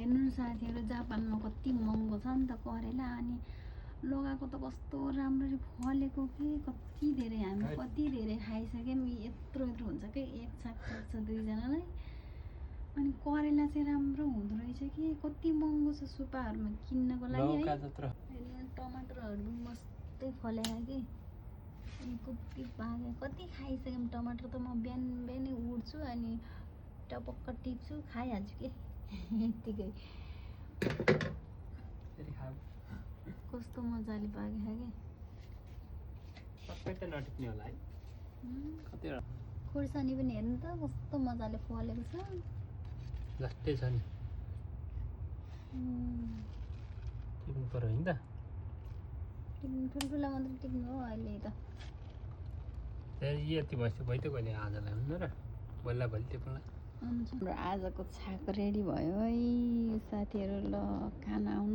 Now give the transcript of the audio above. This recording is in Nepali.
हेर्नु साथीहरू जापानमा कति महँगो छ नि त करेला अनि लगाएको त कस्तो राम्ररी फलेको कि कति धेरै हामी कति धेरै खाइसक्यौँ यत्रो यत्रो हुन्छ कि एक साग सक्छ दुईजनालाई अनि करेला चाहिँ राम्रो हुँदो रहेछ कि कति महँगो छ सुपाहरूमा किन्नको लागि है टमाटरहरू मस्तै फलेको कि अनि कति पाके कति खाइसक्यौँ टमाटर त म बिहान बिहानै उड्छु अनि टपक्क टिप्छु खाइहाल्छु कि यत्तिकै कस्तो मजाले पाकेको कि सबै त नटिप्ने होला है कतिवटा खोर्सानी पनि हेर्नु त कस्तो मजाले फलेको छ जस्तै छ नि टिप्नु पर्यो नि त ठुल्ठुला मात्रै टिप्नु हो अहिले त यति भइसक्यो भइ त कहिले आजलाई हुनु र बल्ल भोलि टिप्नुलाई हुन्छ हाम्रो आजको छाक रेडी भयो है साथीहरू ल खाना आउनु